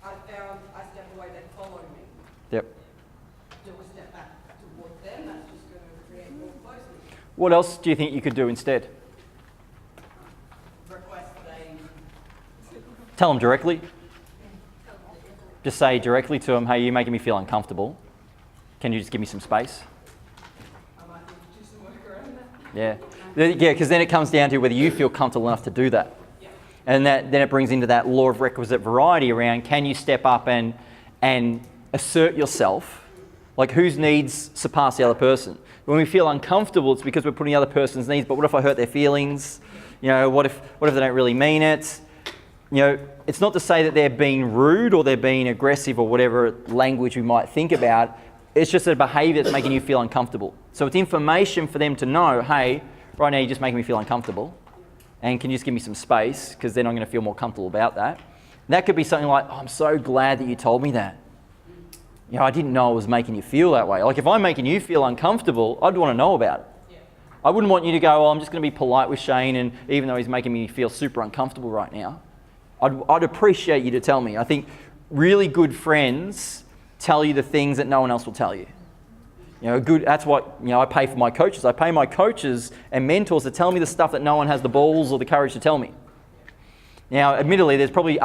I found I step away, they follow me. Yep. Do a step back towards them, that's just going to create more closeness. What else do you think you could do instead? Request they... Tell them directly. Just say directly to them, hey, you're making me feel uncomfortable. Can you just give me some space? I might need to do some work around that. Yeah. Yeah, because then it comes down to whether you feel comfortable enough to do that. Yeah. And then it brings into that law of requisite variety around, can you step up and assert yourself? Like, whose needs surpass the other person? When we feel uncomfortable, it's because we're putting the other person's needs, but what if I hurt their feelings? You know, what if they don't really mean it? You know, it's not to say that they're being rude or they're being aggressive or whatever language we might think about. It's just a behaviour that's making you feel uncomfortable. So it's information for them to know, hey, right now you're just making me feel uncomfortable, and can you just give me some space, because then I'm going to feel more comfortable about that. And that could be something like, oh, I'm so glad that you told me that. You know, I didn't know I was making you feel that way. Like, if I'm making you feel uncomfortable, I'd want to know about it. Yeah. I wouldn't want you to go, oh, I'm just going to be polite with Shane, and even though he's making me feel super uncomfortable right now, I'd appreciate you to tell me. I think really good friends tell you the things that no one else will tell you. You know, that's what, you know, I pay for my coaches. I pay my coaches and mentors to tell me the stuff that no one has the balls or the courage to tell me. Now, admittedly, there's probably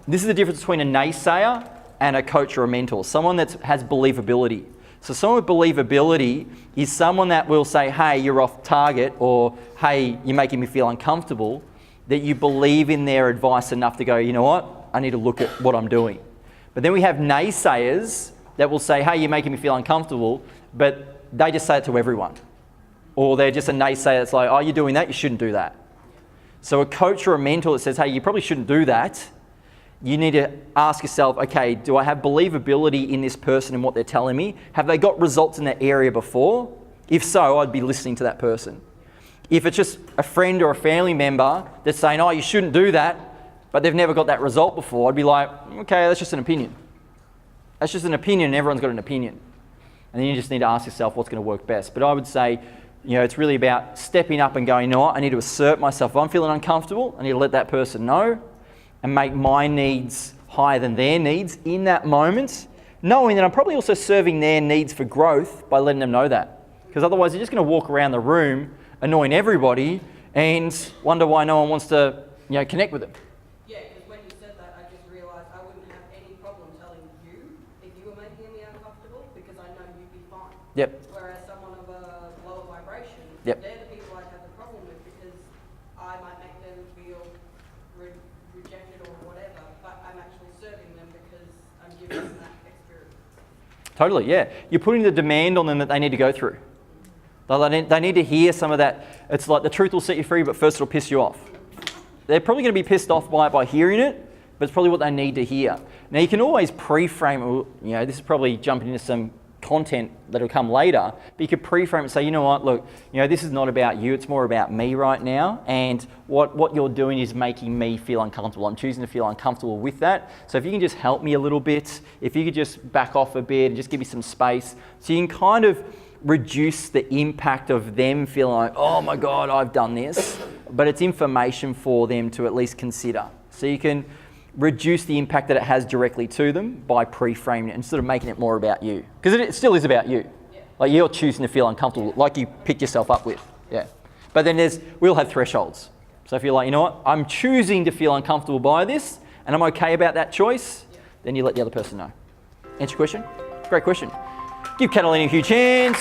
this is the difference between a naysayer and a coach or a mentor, someone that has believability. So someone with believability is someone that will say, hey, you're off target, or hey, you're making me feel uncomfortable, that you believe in their advice enough to go, you know what, I need to look at what I'm doing. But then we have naysayers that will say, hey, you're making me feel uncomfortable, but they just say it to everyone. Or they're just a naysayer that's like, oh, you're doing that, you shouldn't do that. So a coach or a mentor that says, hey, you probably shouldn't do that, you need to ask yourself, okay, do I have believability in this person and what they're telling me? Have they got results in that area before? If so, I'd be listening to that person. If it's just a friend or a family member that's saying, oh, you shouldn't do that, but they've never got that result before, I'd be like, okay, that's just an opinion. That's just an opinion, and everyone's got an opinion. And then you just need to ask yourself what's going to work best. But I would say, you know, it's really about stepping up and going, you know what, I need to assert myself. If I'm feeling uncomfortable, I need to let that person know and make my needs higher than their needs in that moment, knowing that I'm probably also serving their needs for growth by letting them know that. Because otherwise you're just going to walk around the room annoying everybody and wonder why no one wants to, you know, connect with them. Yeah, because when you said that, I just realised I wouldn't have any problem telling you if you were making me uncomfortable, because I know you'd be fine. Yep. Whereas someone of a lower vibration, Yep. they're the people I'd have the problem with, because I might make them feel rejected or whatever, but I'm actually serving them because I'm giving them that experience. Totally, yeah. You're putting the demand on them that they need to go through. They need to hear some of that. It's like the truth will set you free, but first it'll piss you off. They're probably going to be pissed off by it by hearing it, but it's probably what they need to hear. Now you can always pre-frame it. You know, this is probably jumping into some content that'll come later, but you could pre-frame it and say, you know what, look, you know, this is not about you, it's more about me right now, and what you're doing is making me feel uncomfortable. I'm choosing to feel uncomfortable with that. So if you can just help me a little bit, if you could just back off a bit and just give me some space, so you can kind of reduce the impact of them feeling like, oh my God, I've done this, but it's information for them to at least consider. So you can reduce the impact that it has directly to them by pre-framing it instead of making it more about you. Because it still is about you. Yeah. Like you're choosing to feel uncomfortable, like you picked yourself up with. Yeah. But then we'll have thresholds. So if you're like, you know what, I'm choosing to feel uncomfortable by this, and I'm okay about that choice, then you let the other person know. Answer your question? Great question. Give Catalina a huge hand.